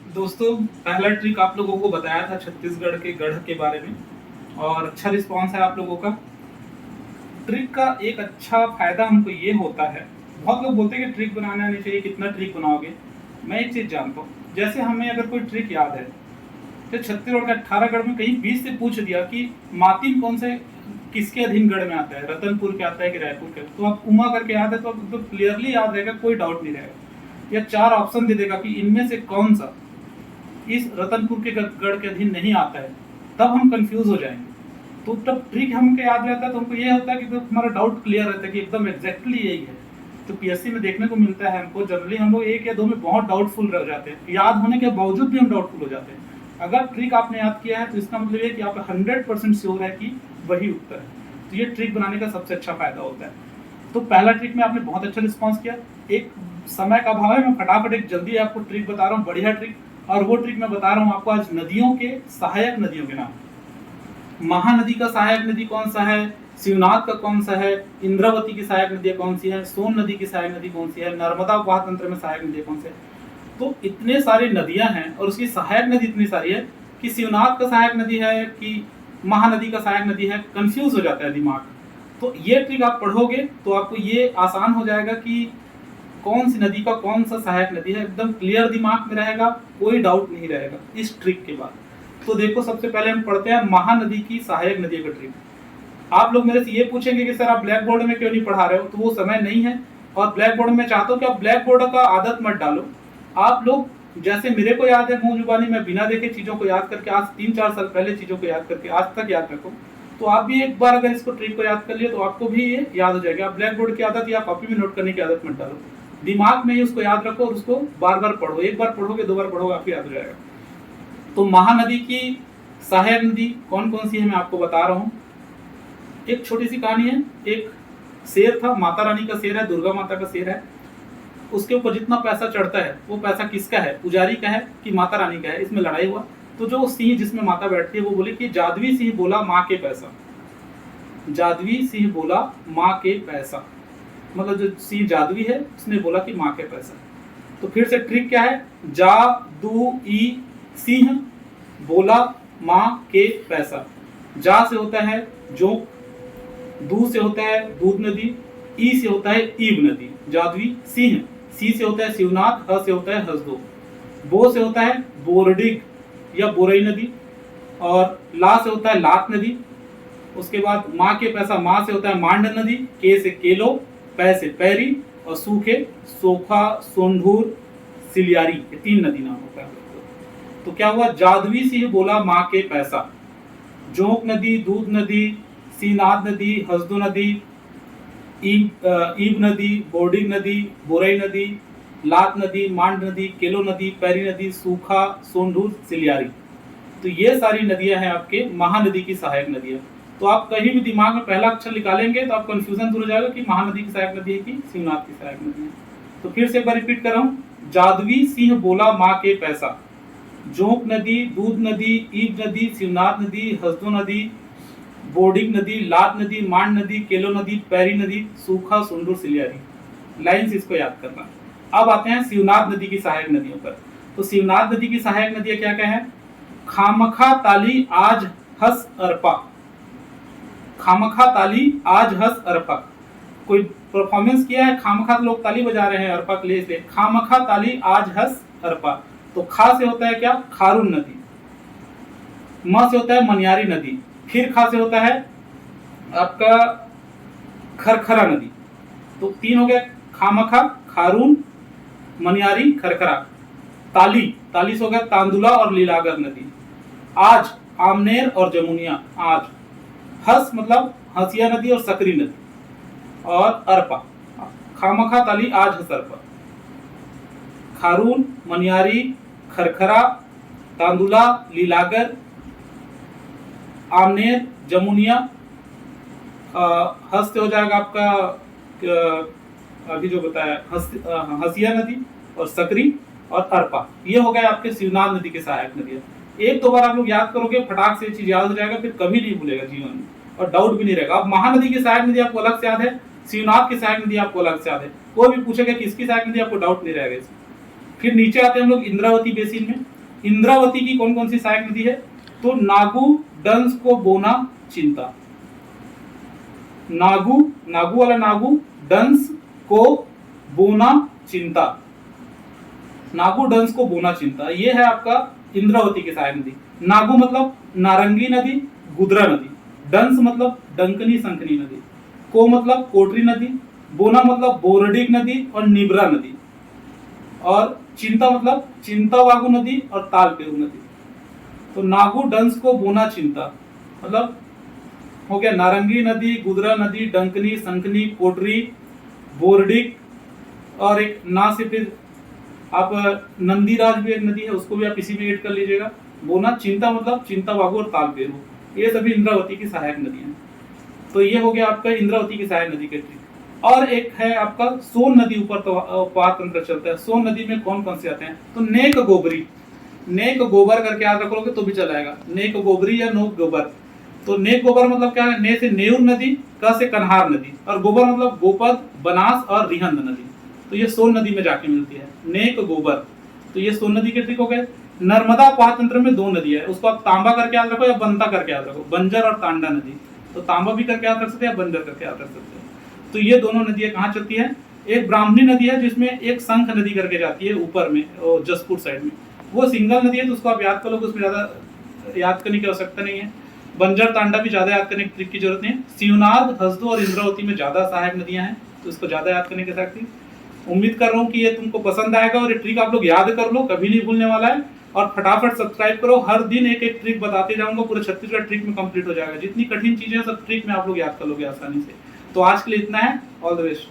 दोस्तों, पहला ट्रिक आप लोगों को बताया था छत्तीसगढ़ के गढ़ के बारे में और अच्छा रिस्पांस है आप लोगों का। ट्रिक का एक अच्छा फायदा हमको ये होता है, बहुत लोग बोलते हैं कि ट्रिक बनाना नहीं चाहिए, कितना ट्रिक बनाओगे। मैं एक चीज जानता हूँ, जैसे हमें अगर कोई ट्रिक याद है तो छत्तीसगढ़ के 18 गढ़ में कहीं 20 से पूछ दिया कि मातिन कौन से किसके अधीन गढ़ में आता है, रतनपुर के आता है कि रायपुर के, तो आप उमा करके याद है तो क्लियरली याद रहेगा, कोई डाउट नहीं रहेगा। या 4 ऑप्शन दे देगा कि इनमें से कौन सा इस रतनपुर के गढ़ के अधीन नहीं आता है, तब हम कंफ्यूज हो जाएंगे। तो तब ट्रिक हमको याद रहता है तो हमको ये होता है कि तो हमारा डाउट क्लियर रहता है कि एकदम एग्जैक्टली यही है। तो पीएससी में देखने को मिलता है हमको, जनरली हम लोग एक या दो में बहुत डाउटफुल रह जाते हैं, याद होने के बावजूद भी हम डाउटफुल हो जाते हैं। अगर ट्रिक आपने याद किया है तो इसका मतलब ये कि आप 100% श्योर है कि वही उत्तर है। तो ये ट्रिक बनाने का सबसे अच्छा फायदा होता है। तो पहला ट्रिक में आपने बहुत अच्छा रिस्पॉन्स किया। एक समय का अभाव है, मैं फटाफट एक जल्दी आपको ट्रिक बता रहा हूँ, बढ़िया ट्रिक। और वो ट्रिक मैं बता रहा हूँ आपको आज नदियों के, सहायक नदियों के नाम। महानदी का सहायक नदी कौन सा है, शिवनाथ का कौन सा है, इंद्रावती की सहायक नदी कौन सी है, सोन नदी की सहायक नदी कौन सी है, नर्मदा उपवाह तंत्र में सहायक नदी कौन सी है। तो इतने सारी नदियां हैं और उसकी सहायक नदी इतनी सारी है कि शिवनाथ का सहायक नदी है कि महानदी का सहायक नदी है, कंफ्यूज हो जाता है दिमाग। तो ये ट्रिक आप पढ़ोगे तो आपको ये आसान हो जाएगा कि कौन सी नदी का कौन सा सहायक नदी है, एकदम क्लियर दिमाग में रहेगा, कोई डाउट नहीं रहेगा इस ट्रिक के बाद। तो देखो, सबसे पहले हम पढ़ते हैं महानदी की सहायक नदी का ट्रिक। आप लोग मेरे से ये पूछेंगे कि सर आप ब्लैक बोर्ड में क्यों नहीं पढ़ा रहे हो, तो वो समय नहीं है। और ब्लैक बोर्ड में चाहता हूँ कि आप ब्लैक बोर्ड का आदत मत डालो। आप लोग जैसे मेरे को याद है मुंह जुबानी, मैं बिना देखे चीजों को याद करके, आज 3-4 साल पहले चीजों को याद करके आज तक याद रखो, तो आप भी एक बार अगर इसको ट्रिक को याद कर लिए तो आपको भी ये याद हो जाएगा। आप ब्लैक बोर्ड की आदत या कॉपी में नोट करने की आदत मत डालो, दिमाग में ही उसको याद रखो और उसको बार बार पढ़ो। एक बार पढ़ोगे, 2 बार पढ़ोगे, आपको याद हो जाएगा। तो महानदी की सहायक नदी कौन कौन सी है मैं आपको बता रहा हूँ। एक छोटी सी कहानी है। एक शेर था, माता रानी का शेर है, दुर्गा माता का शेर है। उसके ऊपर जितना पैसा चढ़ता है वो पैसा किसका है, पुजारी का है कि माता रानी का है, इसमें लड़ाई हुआ। तो जो सिंह जिसमें माता बैठती है वो बोली कि जादवी सिंह बोला माँ के पैसा, जादवी सिंह बोला माँ के पैसा, मतलब जो सिंह जादवी है उसने बोला कि माँ के पैसा। तो फिर से ट्रिक क्या है, जादू ई सिंह बोला माँ के पैसा। जा से होता है जोक, दू से होता है दूध नदी, ई से होता है ईब नदी, जादवी सिंह, सी से होता है शिवनाथ, ह से होता है हसदो, बो से होता है बोरडिग या बोरई नदी, और ला से होता है लात नदी। उसके बाद माँ के पैसा, माँ से होता है मांड नदी, के से केलो, पै से पैरी, और सूखे सोखा सोंढूर सिलियारी, ये 3 नदी नाम होता है। तो क्या हुआ, जादवी सिंह बोला माँ के पैसा। जोंक नदी, दूध नदी, सीनाथ नदी, हसदो नदी, ईब नदी, बोर्डिंग नदी, बोरई नदी, लात नदी, मांड नदी, केलो नदी, पैरी नदी, सूखा सोंढूर सिलियारी। तो ये सारी नदियां हैं आपके महानदी की सहायक नदियां। तो आप कहीं भी दिमाग में पहला अक्षर निकालेंगे तो आप कंफ्यूजन दूर हो जाएगा कि महानदी की सहायक नदी है कि शिवनाथ की सहायक नदी है। तो फिर से एक बार रिपीट कर रहा हूँ, जादवी सिंह बोला माँ के पैसा, जोंक नदी, दूध नदी, ईब नदी, शिवनाथ नदी, हसदो नदी, बोर्डिंग नदी, लात नदी, मांड नदी, केलो नदी, पैरी नदी, सूखा सुंडूर सिलियारी। लाइन्स इसको याद करना। अब आते हैं शिवनाथ नदी की सहायक नदियों पर। तो शिवनाथ नदी की सहायक नदियां क्या क्या है, खामखा ताली आज हस अरपा, खामखा ताली आज हस अरपा। कोई परफॉर्मेंस किया है, खामखा लोग ताली बजा रहे हैं अरपा के लिए, इसलिए खामखा ताली आज हस अरपा। तो खा से होता है क्या, खारून नदी, म से होता है मनियारी नदी, फिर खा से होता है आपका खरखरा नदी। तो 3 हो गया, खामखा, खारून, मनियारी, खरखरा। ताली, ताली से हो गया तांदुला और लीलागर नदी। आज, आमनेर और जमुनिया आज। हस मतलब हसिया नदी और सकरी नदी। और अरपा, खामखा ताली आज हस अरपा। खारून, मनियारी, खरखरा, तांदुला, लीलागर, आमनेर, जमुनिया। हस से हो जाएगा आपका अभी जो बताया हसिया नदी और सकरी और अरपा। ये हो गए आपके शिवनाथ नदी के सहायक नदियां। 1-2 बार आप लोग याद करोगे, फटाक से ये चीज याद हो जाएगा, फिर कभी नहीं भूलेगा जीवन में और डाउट भी नहीं रहेगा। अब महानदी की सहायक नदी आपको अलग से याद है, शिवनाथ की सहायक नदी आपको अलग से याद है, कोई भी पूछेगा कि इसकी सहायक नदी, आपको डाउट नहीं रहेगा इसमें। फिर नीचे आते हैं हम लोग इंद्रावती बेसिन में। इंद्रावती की कौन कौन सी सहायक नदी है? तो नागू, डंस को बोना, चिंता। नागू, नागू वाला नागू, डंस को बोना, चिंता। नागू, डंस को बोना, चिंता, ये है आपका इंद्रावती की सहायक नदी। नागू मतलब नारंगी नदी, गुदरा नदी। डंस मतलब डंकनी संकनी नदी। को मतलब कोटरी नदी। बोना मतलब बोरडिग नदी और निब्रा नदी। और चिंता मतलब चिंतावागु नदी और तालपेरू नदी। तो नागू, डंस को बोना, चिंता मतलब हो गया नारंगी नदी, गुदरा नदी, डंकनी, संकनी, कोटरी, बोरडिग और एक ना से फिर आप नंदीराज भी एक नदी है, उसको भी आप इसी में ऐड कर लीजिएगा। बोना, चिंता मतलब चिंतावागु और तालपेरू, ये सभी इंद्रावती की सहायक नदियां। तो ये हो गया आपका इंद्रावती की सहायक नदी के ट्रिक। और एक है आपका सोन नदी, ऊपर तो पार तंत्र चलता है। सोन नदी में कौन कौन से आते हैं? तो नेक गोबरी, नेक गोबर करके याद रख लोगे तो भी चलाएगा, नेक गोबरी या नोक गोबर। तो नेक गोबर मतलब क्या है? ने से नेउर नदी, क से कन्हार नदी, और गोबर मतलब गोपद, बनास और रिहंद नदी। तो ये सोन नदी में जाके मिलती है, नेक गोबर। तो ये सोन नदी के ट्रिक हो गए। नर्मदा पार तंत्र में 2 नदी है, उसको आप तांबा करके याद रखो या बंता करके याद रखो, बंजर और तांडा नदी। तो तांबा भी करके याद रख सकते हैं या बंजर करके याद रख सकते हैं। तो ये दोनों नदियां कहाँ चलती है? एक ब्राह्मणी नदी है जिसमें एक शंख नदी करके जाती है ऊपर में, जसपुर साइड में, वो सिंगल नदी है, तो उसको आप याद कर लोगे, उसमें ज्यादा याद करने की आवश्यकता नहीं है। बंजर तांडा भी ज्यादा याद करने की ट्रिक की जरूरत नहीं है। शिवनाथ, हसदो और इंद्रावती में ज्यादा सहायक नदियां हैं, तो इसको ज्यादा याद करने की आवश्यकता है। उम्मीद कर रहा हूँ कि ये तुमको पसंद आएगा और ये ट्रिक आप लोग याद कर लो, कभी नहीं भूलने वाला है। और फटाफट सब्सक्राइब करो, हर दिन एक एक ट्रिक बताते जाऊंगा, पूरे छत्तीसगढ़ ट्रिक में कंप्लीट हो जाएगा। जितनी कठिन चीजें सब ट्रिक में आप लोग याद कर लोगे आसानी से। तो आज के लिए इतना है, ऑल द बेस्ट।